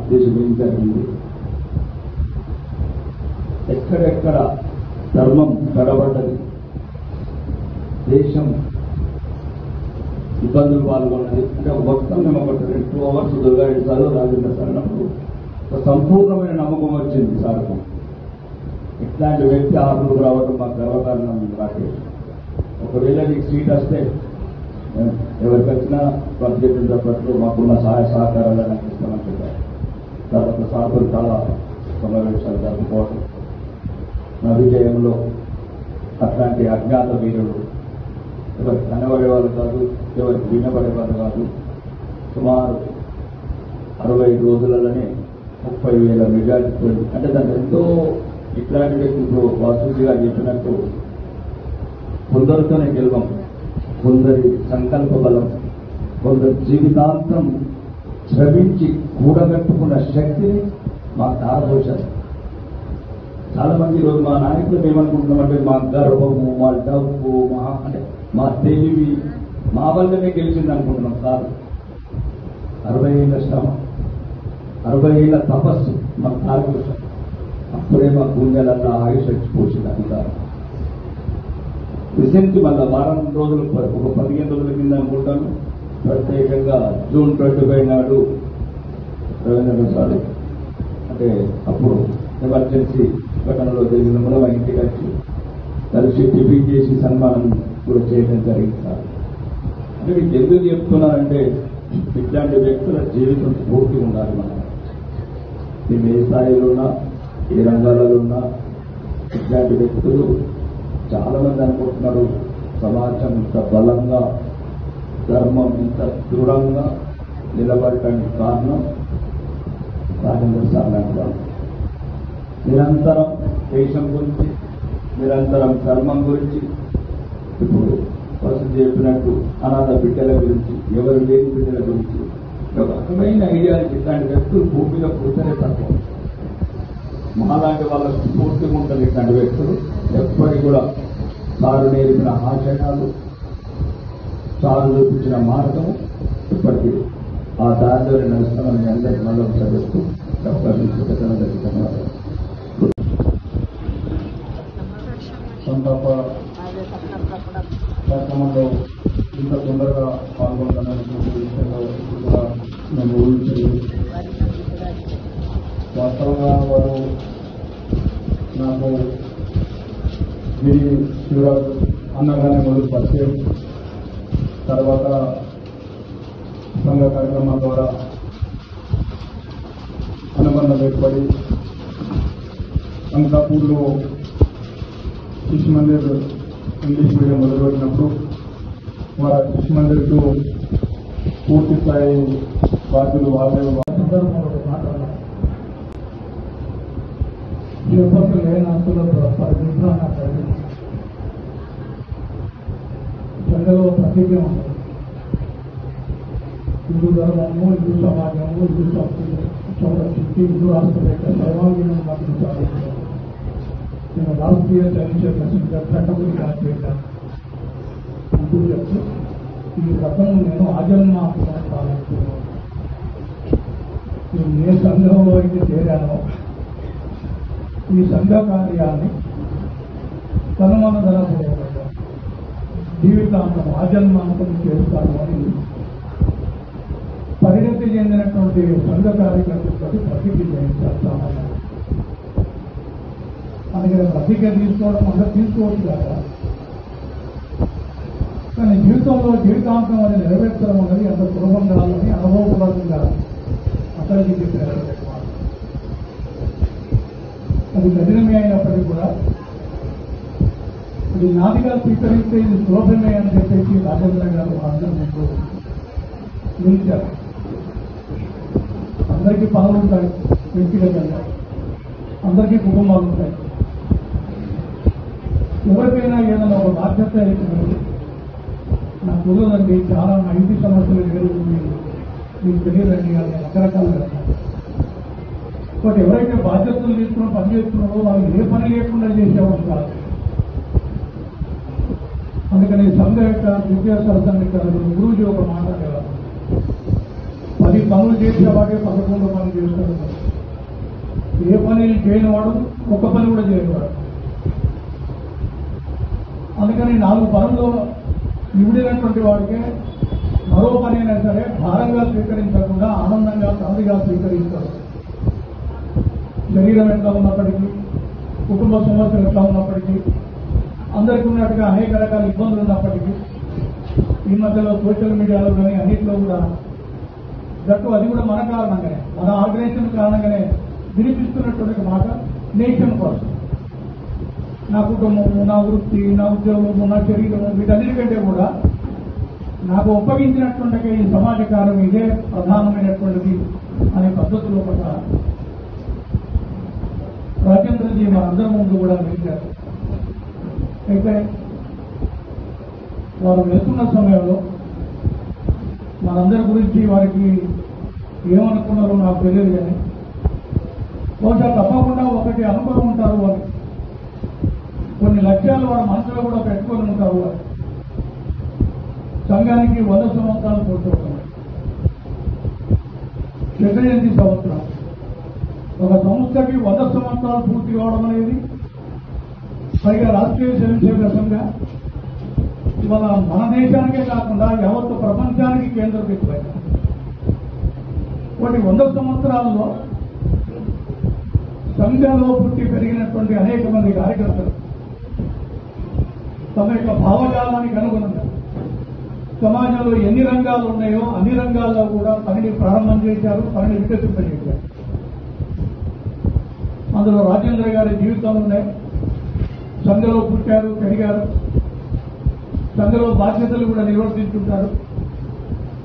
దేశం ఏం జరిగింది, ఎక్కడెక్కడ ధర్మం గడబడ్డది, దేశం ఇబ్బందులు పాల్గొన్నది. అంటే మొత్తం మేము ఒక 2 hours Durga Reddy sir Rajendra sir అన్నప్పుడు ఒక సంపూర్ణమైన నమ్మకం వచ్చింది సార్కు. ఇట్లాంటి వ్యక్తి ఆరులకు రావడం మాకు గర్వకారణం. రాకేష్, ఒకవేళ నీకు సీట్ వస్తే ఎవరికి వచ్చినా వాళ్ళు చెప్పిన తప్పట్లు మాకున్న సహాయ సహకారాలు నాకు ఇస్తామని చెప్పారు. తర్వాత సార్లు చాలా సమావేశాలు జరుపుకోవడం, నా విజయంలో అట్లాంటి అజ్ఞాత వీరులు ఎవరికి కనబడేవాళ్ళు కాదు, ఎవరికి వినబడేవాళ్ళు కాదు. సుమారు 65 రోజులలోనే 30,000 మెజారిటీ. అంటే దాన్ని ఎంతో ఇట్లాంటి వ్యక్తులు వాసుగా చెప్పినట్టు కొందరితోనే గెలవం, కొందరి సంకల్ప బలం, కొందరు జీవితాంతం శ్రమించి కూడగట్టుకున్న శక్తిని మాకు తారదోశారు. చాలా మంది ఈరోజు మా నాయకులు ఏమనుకుంటున్నామంటే మా గర్వము, మా డబ్బు, అంటే మా తెలివి మా వల్లనే గెలిచింది అనుకుంటున్నాం. కాదు, 60 ఏళ్ల శ్రమ, 60 ఏళ్ల తపస్సు మాకు తారదోశారు. అప్పుడే మా గుండెలల్లా ఆయుష్ వచ్చిపోసింది అధికారం. రీసెంట్లీ మళ్ళీ వారం రోజులు, ఒక 15 రోజుల కింద అనుకుంటాను, ప్రత్యేకంగా June 25 నాడు రవీంద్ర సార్ అంటే అప్పుడు ఎమర్జెన్సీ ఘటనలో జరిగిన కూడా మా ఇంటికి వచ్చి కలిసి టిఫిన్ చేసి సన్మానం కూడా చేయడం జరిగింది సార్. అంటే మీకు ఎందుకు చెప్తున్నారంటే ఇట్లాంటి వ్యక్తుల జీవితం పూర్తి ఉండాలి. మనం మేము ఏ స్థాయిలో ఉన్నా, ఏ రంగాలలో ఉన్నా, ఇట్లాంటి వ్యక్తులు చాలా మంది అనుకుంటున్నారు సమాజం ఇంత బలంగా, ధర్మం ఇంత దృఢంగా నిలబడటానికి కారణం రాజేంద్ర సార్ లాంటి వాళ్ళు. నిరంతరం దేశం గురించి, నిరంతరం ధర్మం గురించి, ఇప్పుడు వసతి చెప్పినట్టు అనాథ బిడ్డల గురించి, ఎవరు లేని బిడ్డల గురించి ఒక రకమైన ఐడియాలజీ ఇట్లాంటి వ్యక్తులు భూమిలో పుట్టనే తక్కువ. మాలాంటి వాళ్ళకు పూర్తిగా ఉంటుంది ఇట్లాంటి వ్యక్తులు. ఎప్పటికీ కూడా సారు నేర్పిన ఆచరణలు, సారు చూపించిన మార్గము ఇప్పటికీ ఆ దారిలో నడుస్తామని అందరికీ మళ్ళీ చదువుతూ కార్యక్రమంలో ఇంత తొందరగా పాల్గొంటున్నాను విషయంలో కూడా మేము ఊహించలేదు. వాస్తవంగా వారు నాకు గిరి శివరాజు అన్నగానే మొదలు పరిచయం, తర్వాత సంఘ కార్యక్రమాల ద్వారా అనుబంధం ఏర్పడి అంకాపూర్లో శిశు మందిర్ ఇంగ్లీష్ మీడియం మొదలుపెట్టినప్పుడు వారి శిశు మందిర్కు పూర్తి స్థాయి బాధ్యులు వాళ్ళే ఎప్పటికీ లేని ఆస్తులతో ప్రజల్లో ప్రతిజ్ఞ ఉంటుంది. హిందూ ధర్మము, హిందూ సమాజము, హిందూ సంస్కృతి, శక్తి, హిందూ రాష్ట్ర యొక్క సర్వాంగీణం పాటించాలి. నేను రాష్ట్రీయ చైతన్య చట్టబుద్ధి కార్యక్రమం అంటూ చెప్తూ ఈ రకం నేను ఆజన్మ పాలిస్తున్నాను. నేను ఏ సంఘంలో అయితే చేరానో ఈ సంఘ కార్యాన్ని తనుమనధనపూర్వకంగా జీవితాంతం ఆజన్మాంతం చేస్తాను అని పరిణతి చెందినటువంటి సంఘ కార్యకర్తలతో ప్రతిజ్ఞ చేయించాను. అందుకని ప్రతిజ్ఞ తీసుకోవడం అందరూ తీసుకోవచ్చు కాక, కానీ జీవితంలో జీవితాంతం అనేది నెరవేర్చడం అనేది అంత సులభం కాదని అనుభవపూర్వకంగా అందరికీ చెప్పారు. అది కఠినమే అయినప్పటికీ కూడా ఇది నాదిగా స్వీకరిస్తే ఇది సులభమే అని చెప్పేసి రాజేంద్ర గారు అందరూ మీకు నిలిచారు. అందరికీ పనులు ఉంటాయి, వ్యక్తిగతంగా అందరికీ కుటుంబాలు ఉంటాయి. ఎవరికైనా ఏదైనా ఒక బాధ్యత ఇచ్చినప్పుడు నాకు కుదరదండి, చాలా మా ఇంటి సమస్యలు ఎదుగుతుంది, మీకు తెలియదండి అని రకరకాలుగా. బట్ ఎవరైతే బాధ్యతలు తీసుకుని పని చేస్తున్నారో వాళ్ళకి ఏ పని లేకుండా చేసేవాళ్ళు కాదు. అందుకని సంఘ యొక్క విద్యాశాస్త్రానికి గురూజీ ఒక మాట కదా, 10 10 పనులు చేసేవాడే 11 పనులు చేస్తున్నాడు. ఏ పని చేయని వాడు ఒక్క పని కూడా చేయనివాడు. అందుకని 4 పనుల్లో ఇవిడినటువంటి వాడికే మరో పని అయినా సరే భారంగా స్వీకరించకుండా ఆనందంగా తనదిగా స్వీకరిస్తారు. శరీరం ఎట్లా ఉన్నప్పటికీ, కుటుంబ సమస్యలు ఎట్లా ఉన్నప్పటికీ, అందరికీ ఉన్నట్టుగా అనేక రకాల ఇబ్బందులు ఉన్నప్పటికీ, ఈ మధ్యలో సోషల్ మీడియాలో కానీ అన్నింటిలో కూడా గట్టు అది కూడా మన కారణంగానే, మన ఆర్గనైజేషన్ కారణంగానే వినిపిస్తున్నటువంటి మాట నేషన్ కోసం. నా కుటుంబము, నా వృత్తి, నా ఉద్యోగము, నా శరీరము, వీటన్నిటికంటే కూడా నాకు ఒప్పగించినటువంటి ఈ సమాజ కార్యం ఇదే ప్రధానమైనటువంటిది అనే పద్ధతిలో ఒక రాజేంద్రజీ మనందరి ముందు కూడా నిలిచారు. అయితే వారు వెళ్తున్న సమయంలో మనందరి గురించి వారికి ఏమనుకున్నారో నాకు తెలియదు, కానీ బహుశా తప్పకుండా ఒకటి అనుకుని ఉంటారు. వారు కొన్ని లక్ష్యాలు వారి మనసులో కూడా పెట్టుకొని ఉంటారు. వారు సంఘానికి 100 సంవత్సరాలు పూర్తవుతున్నాయి. జయంతి సంవత్సరం ఒక సంస్థకి 100 సంవత్సరాలు పూర్తి కావడం అనేది, పైగా రాష్ట్రీయ స్వయంసేవక సంఘం ఇవాళ మన దేశానికే కాకుండా యావత్తు ప్రపంచానికి కేంద్ర బిందువైంది. కొన్ని 100 సంవత్సరాల్లో సంఘంలో పుట్టి పెరిగినటువంటి అనేక మంది కార్యకర్తలు తమ యొక్క భావజాలానికి అనుగుణంగా సమాజంలో ఎన్ని రంగాలు ఉన్నాయో అన్ని రంగాల్లో కూడా పనిని ప్రారంభం చేశారు, పనిని వికసింపజేశారు. అందులో రాజేంద్ర గారి జీవితంలోనే సంఘంలో పుట్టారు, పెరిగారు, సంఘంలో బాధ్యతలు కూడా నిర్వర్తించుంటారు.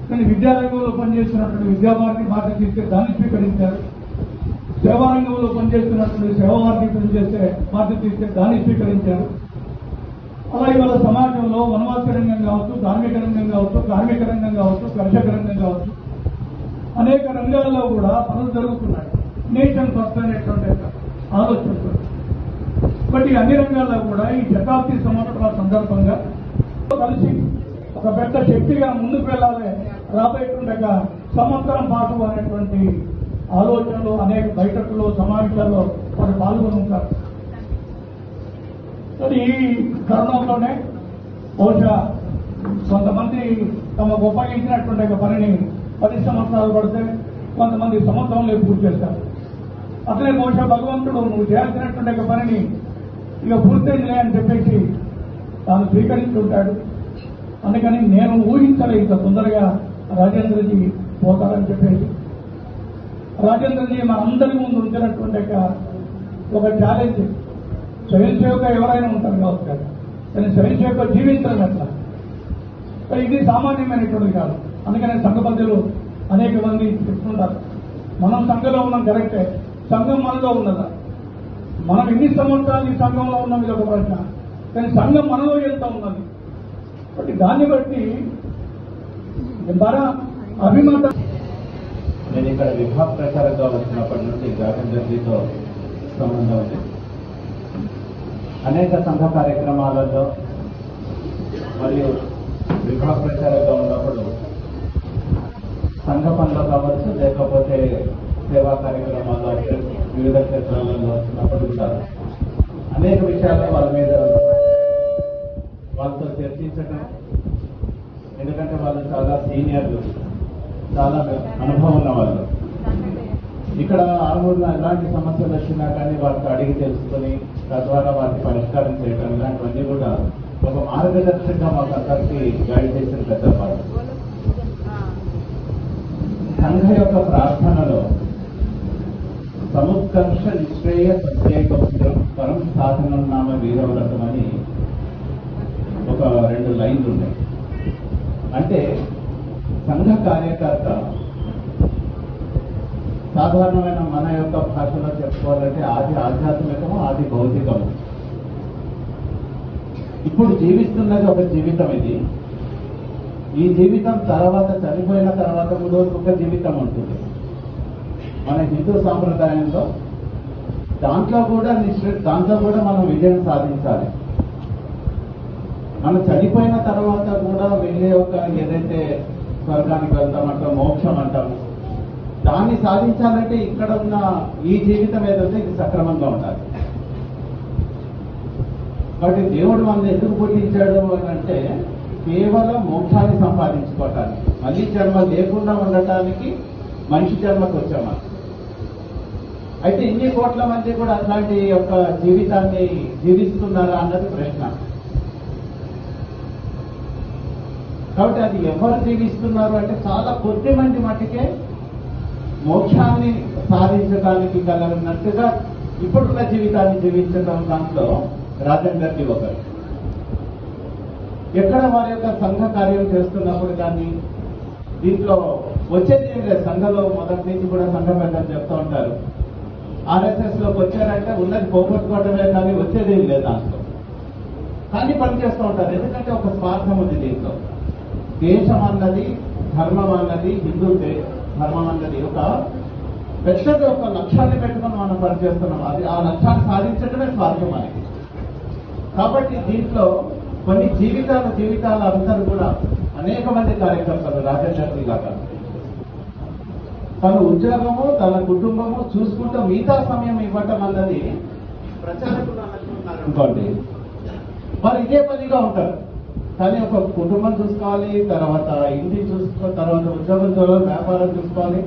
కానీ విద్యారంగంలో పనిచేస్తున్నటువంటి విద్యాభారతి మాట చేస్తే దాన్ని స్వీకరించారు. సేవారంగంలో పనిచేస్తున్నటువంటి సేవాభారతి పనిచేస్తే బాధ్యత ఇస్తే దాన్ని స్వీకరించారు. అలా ఇవాళ సమాజంలో వనవాస రంగం కావచ్చు, ధార్మిక రంగం కావచ్చు, కార్మిక రంగం కావచ్చు, కర్షక రంగం కావచ్చు, అనేక రంగాల్లో కూడా పనులు జరుగుతున్నాయి. నేషన్ ఫస్ట్ అనేటువంటి ఆలోచనతో బట్ ఈ అన్ని రంగాల్లో కూడా ఈ శతాబ్ది సంవత్సరాల సందర్భంగా కలిసి ఒక పెద్ద శక్తిగా ముందుకు వెళ్లాలి, రాబోయేటువంటి సంవత్సరం పాటు అనేటువంటి ఆలోచనలు అనేక బయటకుల్లో సమావేశాల్లో వారు పాల్గొని ఉంటారు. ఈ తరుణంలోనే బహుశా కొంతమంది తమకు ఉపయోగించినటువంటి పనిని 10 సంవత్సరాలు పడితే కొంతమంది సంవత్సరంలో పూర్తి చేస్తారు. అట్లే బహుశా భగవంతుడు నువ్వు చేయాల్సినటువంటి పనిని ఇక పూర్తయిందిలే అని చెప్పేసి తాను స్వీకరించుంటాడు. అందుకని నేను ఊహించలే ఇంత తొందరగా రాజేంద్రజీ పోతారని చెప్పేసి. రాజేంద్రజీ మన అందరి ముందు ఉంచినటువంటి ఒక ఛాలెంజ్. స్వయం సేవక ఎవరైనా ఉంటారు కావచ్చు, కానీ స్వయం సేవక జీవించడం ఎట్లా, ఇది సామాన్యమైనటువంటిది కాదు. అందుకనే సంఘ పెద్దలు అనేక మంది చెప్తుంటారు, మనం సంఘంలో ఉన్నాం కరెక్టే, సంఘం మనలో ఉన్నదా, మనం ఎన్ని సంవత్సరాలు ఈ సంఘంలో ఉన్నాం ఇది ఒక ప్రశ్న, కానీ సంఘం మనలో ఎంత ఉన్నది. కాబట్టి దాన్ని బట్టి ద్వారా అభిమత. నేను ఇక్కడ విభాగ ప్రచారంగా వచ్చినప్పటి నుండి రాజేంద్రజీతో సంబంధం ఉంది. అనేక సంఘ కార్యక్రమాలలో మరియు విభాగ ప్రచారంగా ఉన్నప్పుడు సంఘ పనులు కావచ్చు, లేకపోతే సేవా కార్యక్రమాలు వివిధ క్షేత్రాలలో వచ్చినప్పుడు కూడా అనేక విషయాలు వాళ్ళ మీద వాళ్ళతో చర్చించడం. ఎందుకంటే వాళ్ళు చాలా సీనియర్లు, చాలా అనుభవం ఉన్న వాళ్ళు. ఇక్కడ ఆరుమూరులో ఎలాంటి సమస్యలు వచ్చినా కానీ వాటిని అడిగి తెలుసుకొని తద్వారా వాటిని పరిష్కారం చేయడం, ఇలాంటివన్నీ కూడా ఒక మార్గదర్శకంగా మాకు అందరికీ గైడ్ చేసిన పెద్ద పాట. సంఘ యొక్క ప్రార్థనలో సముత్కర్ష నిశ్రేయ ప్రత్యేకం పరం సాధనం నామ వీరవ్రతం అని ఒక 2 లైన్లు ఉన్నాయి. అంటే సంఘ కార్యకర్త సాధారణమైన మన యొక్క భాషలో చెప్పుకోవాలంటే ఆది ఆధ్యాత్మికము, ఆది భౌతికము. ఇప్పుడు జీవిస్తున్నది ఒక జీవితం. ఇది ఈ జీవితం తర్వాత చనిపోయిన తర్వాత కూడా ఒక జీవితం ఉంటుంది మన హిందూ సాంప్రదాయంలో. దాంట్లో కూడా మనం విజయం సాధించాలి. మనం చనిపోయిన తర్వాత కూడా వెళ్ళే ఒక ఏదైతే స్వర్గానికి వెళ్తామంటాం, మోక్షం అంటాము, దాన్ని సాధించాలంటే ఇక్కడ ఉన్న ఈ జీవితం ఏదైతే ఇది సక్రమంగా ఉండాలి. కాబట్టి దేవుడు మనల్ని ఎందుకు పుట్టించాడు అని అంటే కేవలం మోక్షాన్ని సంపాదించుకోవటానికి, మళ్ళీ జన్మ లేకుండా ఉండటానికి మనిషి జన్మకు వచ్చాము. అయితే ఇన్ని కోట్ల మంది కూడా అట్లాంటి ఒక జీవితాన్ని జీవిస్తున్నారా అన్నది ప్రశ్న. కాబట్టి అది ఎవరు జీవిస్తున్నారు అంటే చాలా కొద్ది మంది మట్టుకే మోక్షాన్ని సాధించడానికి గలనట్టుగా ఇప్పుడున్న జీవితాన్ని జీవించడం దాంట్లో రాజన్ గారికి ఒకరు. ఎక్కడ వారి యొక్క సంఘ కార్యం చేస్తున్నప్పుడు కానీ దీంట్లో వచ్చేది ఏం లేదు. సంఘంలో మొదటి నుంచి కూడా సంఘం పెద్దలు చెప్తూ ఉంటారు, ఆర్ఎస్ఎస్ లోకి వచ్చారంటే ఉన్నది పోగొట్టుకోవడమే కానీ వచ్చేది ఏం లేదు దాంట్లో. కానీ పనిచేస్తూ ఉంటారు, ఎందుకంటే ఒక స్వార్థం ఉంది దీంట్లో. దేశం అన్నది, ధర్మం అన్నది, హిందూ ధర్మం అన్నది ఒక పెద్దది ఒక లక్ష్యాన్ని పెట్టుకుని మనం పనిచేస్తున్నాం. అది ఆ లక్ష్యాన్ని సాధించడమే స్వార్థం అనేది. కాబట్టి దీంట్లో కొన్ని జీవితాల అందరూ కూడా అనేక మంది కార్యకర్తలు రాజశక్తి లాగా తన ఉద్యోగము తన కుటుంబము చూసుకుంటూ మిగతా సమయం ఇవ్వటం అన్నది ప్రచారకులు అనుకోండి, వారు ఇదే పనిగా ఉంటారు. కానీ ఒక కుటుంబం చూసుకోవాలి, తర్వాత ఇంటి చూసుకోవాలి, తర్వాత ఉద్యోగం చూడాలి, వ్యాపారం చూసుకోవాలి,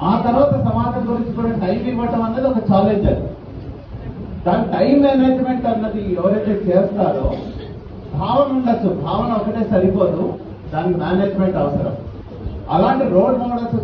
ఆ తర్వాత సమాజం గురించి కూడా టైం ఇవ్వటం అన్నది ఒక ఛాలెంజ్. అది దాని టైం మేనేజ్మెంట్ అన్నది ఎవరైతే చేస్తారో, భావన ఉండొచ్చు, భావన ఒకటే సరిపోదు, దానికి మేనేజ్మెంట్ అవసరం. అలాంటి రోల్ మోడల్స్